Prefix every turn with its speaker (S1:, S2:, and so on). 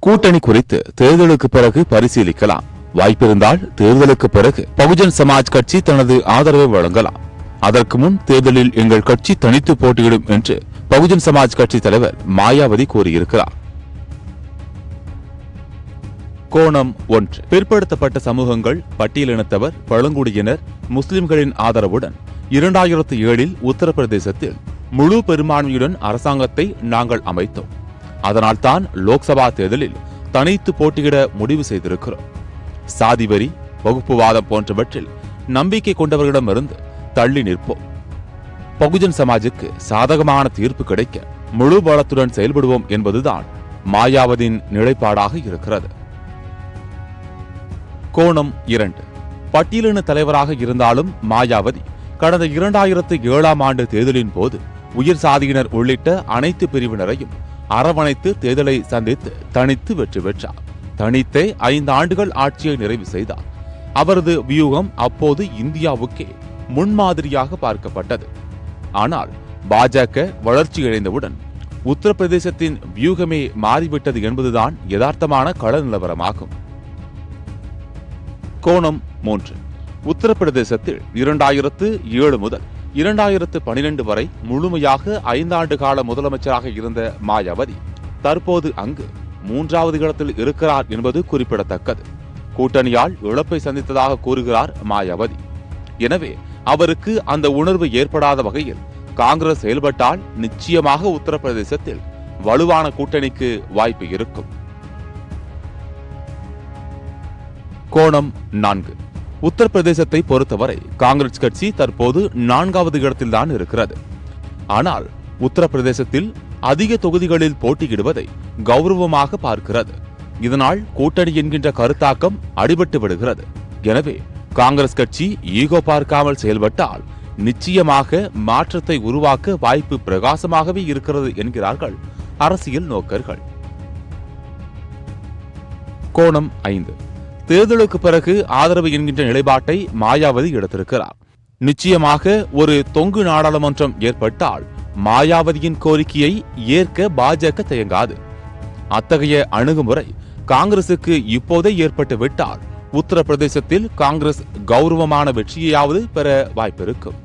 S1: கூட்டணி குறித்து தேர்தலுக்கு பிறகு பரிசீலிக்கலாம். வாய்ப்பிருந்தால் தேர்தலுக்கு பிறகு பகுஜன் சமாஜ் கட்சி தனது ஆதரவை வழங்கலாம். அதற்கு முன் தேர்தலில் எங்கள் கட்சி தனித்து போட்டியிடும் என்று பகுஜன் சமாஜ் கட்சி தலைவர் மாயாவதி கூறியிருக்கிறார். கோணம் 1. பிற்படுத்தப்பட்ட சமூகங்கள், பட்டியலினத்தவர், பழங்குடியினர், முஸ்லிம்களின் ஆதரவுடன் 2007இல் உத்தரப்பிரதேசத்தில் முழு பெரும்பான்மையுடன் அரசாங்கத்தை நாங்கள் அமைத்தோம். அதனால்தான் லோக்சபா தேர்தலில் தனித்து போட்டியிட முடிவு செய்திருக்கிறோம். சாதிவரி, வகுப்புவாதம் போன்றவற்றில் நம்பிக்கை கொண்டவர்களிடமிருந்து தள்ளி நிற்போம். பகுஜன் சமாஜுக்கு சாதகமான தீர்ப்பு கிடைக்க முழு பலத்துடன் செயல்படுவோம் என்பதுதான் மாயாவதியின் நிலைப்பாடாக இருக்கிறது. கோணம் 2. பட்டியலின தலைவராக இருந்தாலும் மாயாவதி கடந்த 2007ஆம் ஆண்டு தேர்தலின் போது உயர் சாதியினர் உள்ளிட்ட அனைத்து பிரிவினரையும் அரவணைத்து தேர்தலை சந்தித்து தனித்து வெற்றி பெற்றார். தனித்தே 5 ஆண்டுகள் ஆட்சியை நிறைவு செய்தார். அவரது வியூகம் அப்போது இந்தியாவுக்கே முன்மாதிரியாக பார்க்கப்பட்டது. ஆனால் பாஜக வளர்ச்சியடைந்தவுடன் உத்தரப்பிரதேசத்தின் வியூகமே மாறிவிட்டது என்பதுதான் யதார்த்தமான கள நிலவரமாகும். கோணம் 3. உத்தரப்பிரதேசத்தில் 2007 முதல் 2012 வரை முழுமையாக 5 ஆண்டு கால முதலமைச்சராக இருந்த மாயாவதி தற்போது அங்கு 3வது இடத்தில் இருக்கிறார் என்பது குறிப்பிடத்தக்கது. கூட்டணியால் இழப்பை சந்தித்ததாக கூறுகிறார் மாயாவதி. எனவே அவருக்கு அந்த உணர்வு ஏற்படாத வகையில் காங்கிரஸ் செயல்பட்டால் நிச்சயமாக உத்தரப்பிரதேசத்தில் வலுவான கூட்டணிக்கு வாய்ப்பு இருக்கும். கோணம் 4. உத்தரப்பிரதேசத்தை பொறுத்தவரை காங்கிரஸ் கட்சி தற்போது 4வது இடத்தில்தான் இருக்கிறது. ஆனால் உத்தரப்பிரதேசத்தில் அதிக தொகுதிகளில் போட்டியிடுவதை கௌரவமாக பார்க்கிறது. இதனால் கூட்டணி என்கின்ற கருத்தாக்கம் அடிபட்டு விடுகிறது. எனவே காங்கிரஸ் கட்சி ஈகோ பார்க்காமல் செயல்பட்டால் நிச்சயமாக மாற்றத்தை உருவாக்க வாய்ப்பு பிரகாசமாகவே இருக்கிறது என்கிறார்கள் அரசியல் நோக்கர்கள். கோணம் 5. தேர்தலுக்கு பிறகு ஆதரவு என்கின்ற நிலைப்பாட்டை மாயாவதி எடுத்திருக்கிறார். நிச்சயமாக ஒரு தொங்கு நாடாளுமன்றம் ஏற்பட்டால் மாயாவதியின் கோரிக்கையை ஏற்க பாஜக தயங்காது. அத்தகைய அணுகுமுறை காங்கிரசுக்கு இப்போதே ஏற்பட்டு விட்டால் உத்தரப்பிரதேசத்தில் காங்கிரஸ் கௌரவமான வெற்றியையாவது பெற வாய்ப்பிருக்கும்.